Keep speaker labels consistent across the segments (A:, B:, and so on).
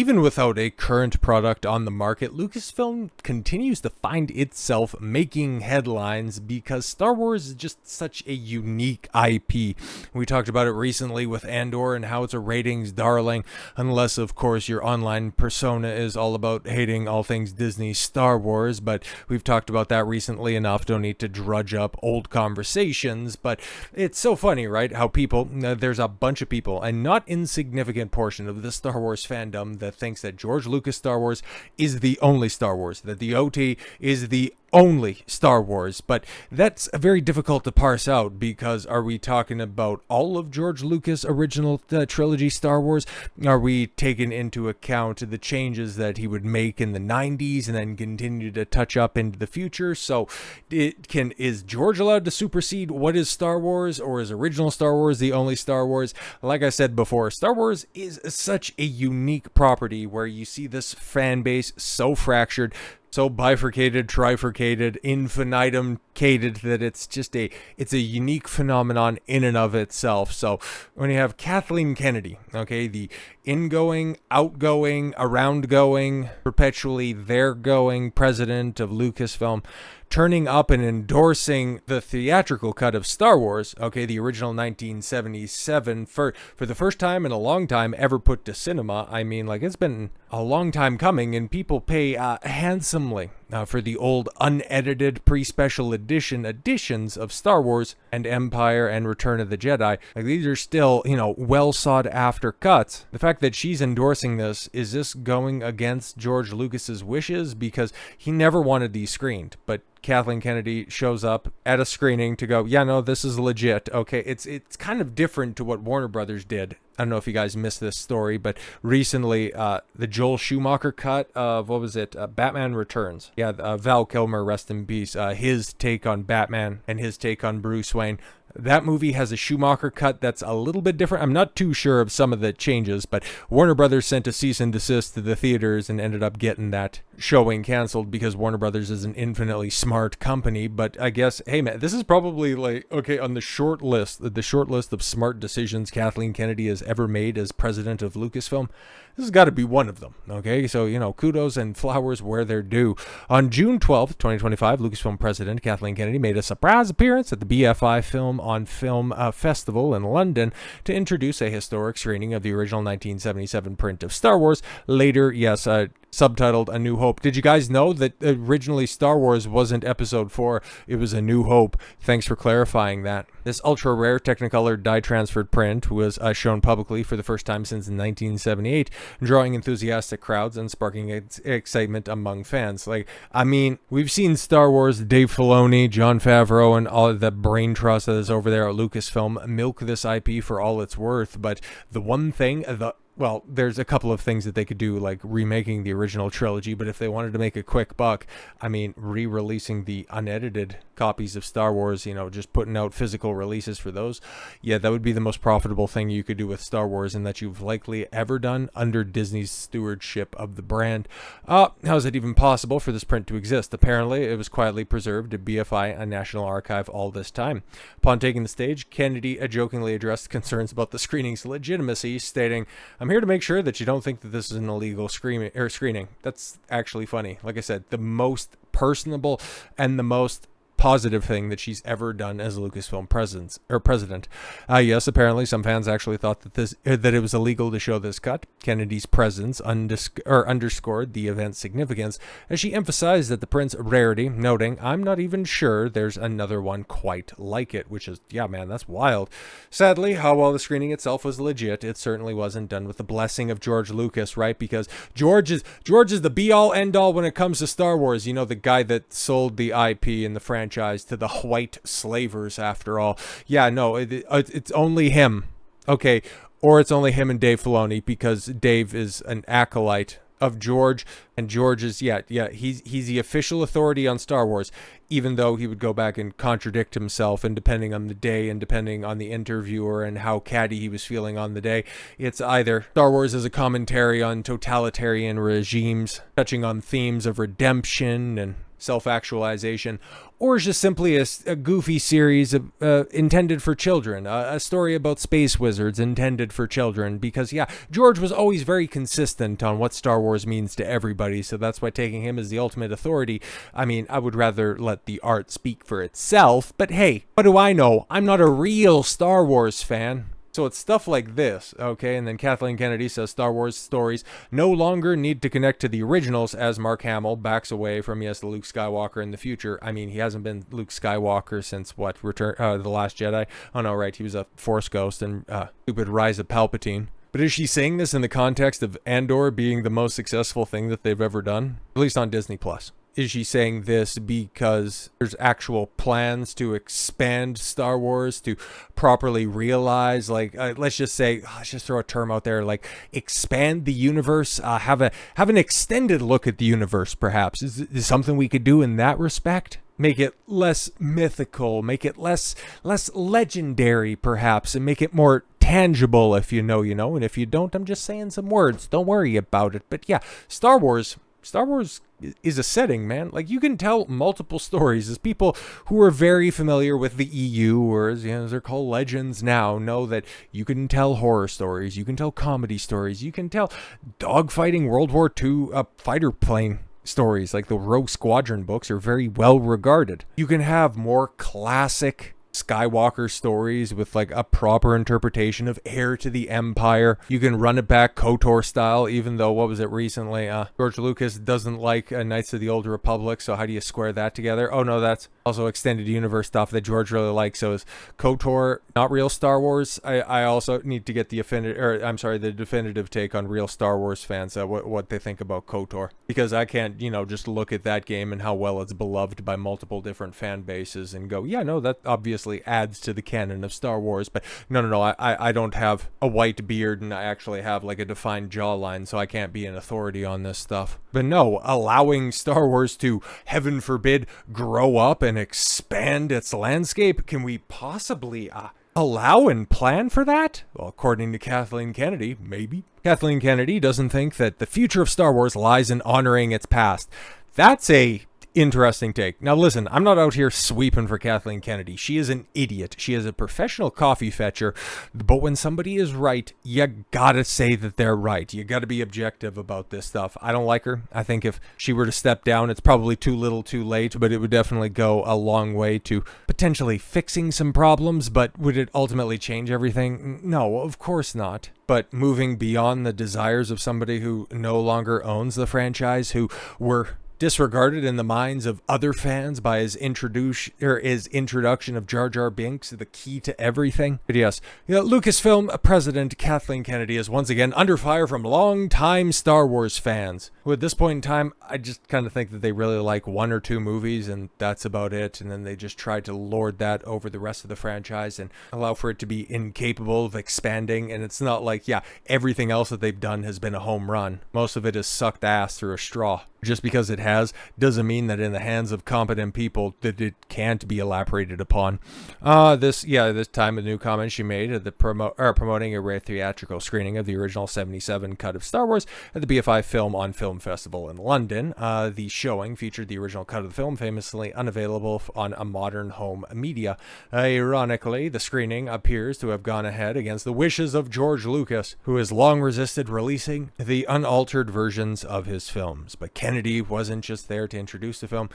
A: Even without a current product on the market, Lucasfilm continues to find itself making headlines because Star Wars is just such a unique IP. We talked about it recently with Andor and how it's a ratings darling, unless of course your online persona is all about hating all things Disney Star Wars, but we've talked about that recently enough, don't need to drudge up old conversations. But it's so funny, right, how people, there's a bunch of people, a not insignificant portion of the Star Wars fandom that thinks that George Lucas Star Wars is the only Star Wars, that the OT is the only Star Wars. But that's very difficult to parse out, because are we talking about all of George Lucas' original trilogy Star Wars? Are we taking into account the changes that he would make in the 90s and then continue to touch up into the future? So is George allowed to supersede what is Star Wars, or is original Star Wars the only Star Wars? Like I said before, Star Wars is such a unique property where you see this fan base so fractured, so bifurcated, trifurcated, infinitum-cated, that it's a unique phenomenon in and of itself. So when you have Kathleen Kennedy, okay, the ingoing, outgoing, around-going, perpetually there-going president of Lucasfilm, turning up and endorsing the theatrical cut of Star Wars, okay, the original 1977, for the first time in a long time ever put to cinema. I mean, like, it's been a long time coming, and people pay handsomely for the old unedited pre-special editions of Star Wars and Empire and Return of the Jedi. Like, these are still, well sought after cuts. The fact that she's endorsing this, is this going against George Lucas's wishes? Because he never wanted these screened, but Kathleen Kennedy shows up at a screening to go, yeah, no, this is legit. Okay, it's kind of different to what Warner Brothers did. I don't know if you guys missed this story, but recently the Joel Schumacher cut of, Batman Returns. Yeah, Val Kilmer, rest in peace. His take on Batman and his take on Bruce Wayne. That movie has a Schumacher cut that's a little bit different. I'm not too sure of some of the changes, but Warner Brothers sent a cease and desist to the theaters and ended up getting that showing canceled, because Warner Brothers is an infinitely smart company. But I guess, hey man, this is probably on the short list of smart decisions Kathleen Kennedy has ever made as president of Lucasfilm. This has got to be one of them, okay? So, kudos and flowers where they're due. On June 12th, 2025, Lucasfilm President Kathleen Kennedy made a surprise appearance at the BFI Film on Film Festival in London to introduce a historic screening of the original 1977 print of Star Wars. Later, subtitled A New Hope. Did you guys know that originally Star Wars wasn't Episode 4, it was A New Hope? Thanks for clarifying that. This ultra-rare Technicolor dye-transferred print was shown publicly for the first time since 1978, drawing enthusiastic crowds and sparking excitement among fans. We've seen Star Wars, Dave Filoni, Jon Favreau, and all of the brain trust that is over there at Lucasfilm milk this IP for all it's worth, but the one thing, there's a couple of things that they could do, like remaking the original trilogy, but if they wanted to make a quick buck, re-releasing the unedited copies of Star Wars, just putting out physical releases for those, that would be the most profitable thing you could do with Star Wars, and that you've likely ever done under Disney's stewardship of the brand. How is it even possible for this print to exist? Apparently, it was quietly preserved at BFI, a National Archive, all this time. Upon taking the stage, Kennedy jokingly addressed concerns about the screening's legitimacy, stating, "I'm here to make sure that you don't think that this is an illegal screening." That's actually funny. Like I said, the most personable and the most positive thing that she's ever done as a Lucasfilm president. Yes, apparently some fans actually thought that it was illegal to show this cut. Kennedy's presence underscored the event's significance as she emphasized that the print's rarity, noting, "I'm not even sure there's another one quite like it," which is, that's wild. Sadly, while the screening itself was legit, it certainly wasn't done with the blessing of George Lucas, right? Because George is the be-all, end-all when it comes to Star Wars. The guy that sold the IP and the franchise to the white slavers, after all. It's only him. Okay, or it's only him and Dave Filoni, because Dave is an acolyte of George, and George is, he's the official authority on Star Wars, even though he would go back and contradict himself, and depending on the day and depending on the interviewer and how catty he was feeling on the day, it's either Star Wars as a commentary on totalitarian regimes, touching on themes of redemption and self-actualization, or is just simply a goofy series of, intended for children, a story about space wizards intended for children, because yeah, George was always very consistent on what Star Wars means to everybody, so that's why taking him as the ultimate authority, I mean, I would rather let the art speak for itself, but hey, what do I know? I'm not a real Star Wars fan. So it's stuff like this, okay? And then Kathleen Kennedy says Star Wars stories no longer need to connect to the originals as Mark Hamill backs away from, yes, the Luke Skywalker in the future. I mean, he hasn't been Luke Skywalker since, what, The Last Jedi? Oh, no, right, he was a Force ghost and stupid Rise of Palpatine. But is she saying this in the context of Andor being the most successful thing that they've ever done? At least on Disney+. Is she saying this because there's actual plans to expand Star Wars, to properly realize, like, let's just say, let's just throw a term out there, like, expand the universe, have an extended look at the universe, perhaps? Is something we could do in that respect? Make it less mythical, make it less legendary, perhaps, and make it more tangible. If you know, and if you don't, I'm just saying some words. Don't worry about it. But yeah, Star Wars is a setting, man. Like, you can tell multiple stories. As people who are very familiar with the EU, or as they're called legends now, know that you can tell horror stories, you can tell comedy stories, you can tell dogfighting World War II fighter plane stories. Like, the Rogue Squadron books are very well regarded. You can have more classic Skywalker stories with like a proper interpretation of heir to the Empire. You can run it back KOTOR style, even though, what was it recently? George Lucas doesn't like Knights of the Old Republic, so how do you square that together? Oh no, that's also extended universe stuff that George really likes. So is KOTOR not real Star Wars? I also need to get the definitive take on real Star Wars fans, what they think about KOTOR, because I can't, just look at that game and how well it's beloved by multiple different fan bases and go, yeah, no, that obviously adds to the canon of Star Wars. But no, I don't have a white beard and I actually have like a defined jawline, so I can't be an authority on this stuff. But no, allowing Star Wars to, heaven forbid, grow up and expand its landscape, can we possibly allow and plan for that? Well, according to Kathleen Kennedy, maybe. Kathleen Kennedy doesn't think that the future of Star Wars lies in honoring its past. That's a interesting take. Now listen, I'm not out here sweeping for Kathleen Kennedy. She is an idiot. She is a professional coffee fetcher. But when somebody is right, you gotta say that they're right. You gotta be objective about this stuff. I don't like her. I think if she were to step down, it's probably too little too late, but it would definitely go a long way to potentially fixing some problems. But would it ultimately change everything? No, of course not. But moving beyond the desires of somebody who no longer owns the franchise, who were disregarded in the minds of other fans by his introduction of Jar Jar Binks, the key to everything. But yes, Lucasfilm President Kathleen Kennedy is once again under fire from long-time Star Wars fans, who at this point in time, I just kind of think that they really like one or two movies and that's about it, and then they just try to lord that over the rest of the franchise and allow for it to be incapable of expanding. And it's not like, everything else that they've done has been a home run. Most of it is sucked ass through a straw. Just because it has doesn't mean that in the hands of competent people that it can't be elaborated upon. This time a new comment she made at the promoting a rare theatrical screening of the original 77 cut of Star Wars at the BFI Film on Film Festival in London. The showing featured the original cut of the film, famously unavailable on a modern home media. Ironically, the screening appears to have gone ahead against the wishes of George Lucas, who has long resisted releasing the unaltered versions of his films. But Kennedy wasn't just there to introduce the film.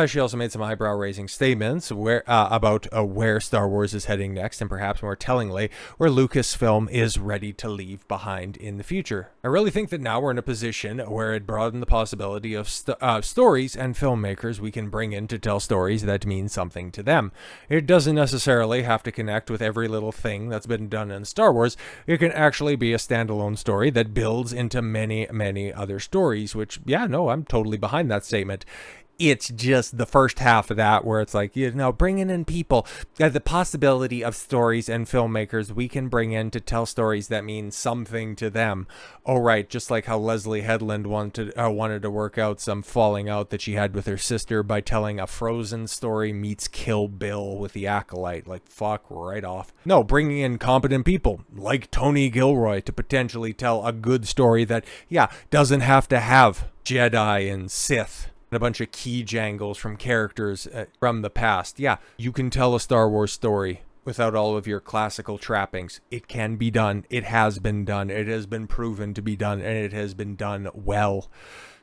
A: She also made some eyebrow-raising statements about where Star Wars is heading next, and perhaps more tellingly, where Lucasfilm is ready to leave behind in the future. I really think that now we're in a position where it broadened the possibility of stories and filmmakers we can bring in to tell stories that mean something to them. It doesn't necessarily have to connect with every little thing that's been done in Star Wars. It can actually be a standalone story that builds into many, many other stories, which, I'm totally behind that statement. It's just the first half of that where it's like, bringing in people, the possibility of stories and filmmakers we can bring in to tell stories that mean something to them. Oh, right, just like how Leslie Headland wanted to work out some falling out that she had with her sister by telling a Frozen story meets Kill Bill with the Acolyte. Like, fuck right off. No, bringing in competent people like Tony Gilroy to potentially tell a good story that, doesn't have to have Jedi and Sith. and a bunch of key jangles from characters from the past. Yeah, you can tell a Star Wars story without all of your classical trappings. It can be done. It has been done. It has been proven to be done, and it has been done well.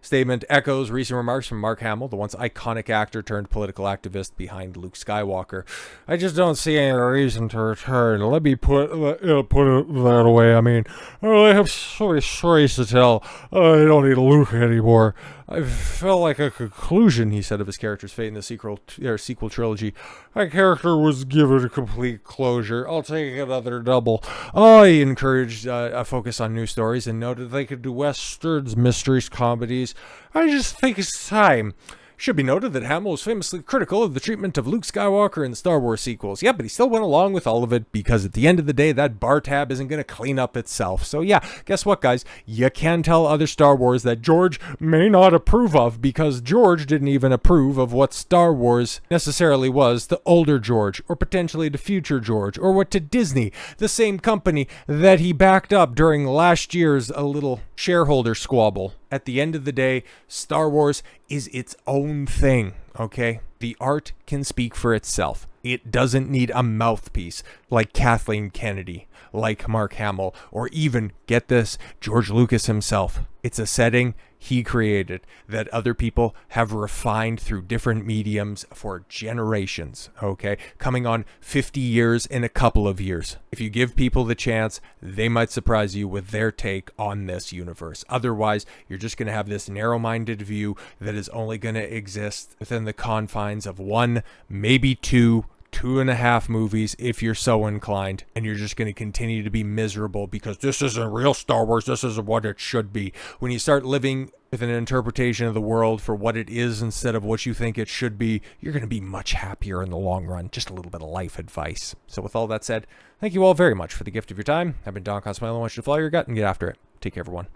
A: Statement echoes recent remarks from Mark Hamill, the once iconic actor turned political activist behind Luke Skywalker. I just don't see any reason to return. Let me put it that way. I mean, I have so many stories to tell. I don't need Luke anymore. I felt like a conclusion, he said, of his character's fate in the sequel trilogy. My character was given a complete closure. I'll take another double. He encouraged a focus on new stories and noted they could do westerns, mysteries, comedies. I just think it's time. Should be noted that Hamill was famously critical of the treatment of Luke Skywalker in the Star Wars sequels. Yeah, but he still went along with all of it because at the end of the day, that bar tab isn't going to clean up itself. So yeah, guess what, guys? You can tell other Star Wars that George may not approve of because George didn't even approve of what Star Wars necessarily was to older George or potentially to future George or what to Disney, the same company that he backed up during last year's a little shareholder squabble. At the end of the day, Star Wars is its own thing, okay? The art can speak for itself. It doesn't need a mouthpiece like Kathleen Kennedy, like Mark Hamill, or even, get this, George Lucas himself. It's a setting he created that other people have refined through different mediums for generations, okay? Coming on 50 years in a couple of years. If you give people the chance, they might surprise you with their take on this universe. Otherwise, you're just going to have this narrow-minded view that is only going to exist within the confines of one, maybe two and a half movies if you're so inclined, and you're just going to continue to be miserable because this isn't real Star Wars, this isn't what it should be. When you start living with an interpretation of the world for what it is instead of what you think it should be, you're going to be much happier in the long run. Just a little bit of life advice. So with all that said, thank you all very much for the gift of your time. I've been Don Cosmello. I want you to follow your gut and get after it. Take care, everyone.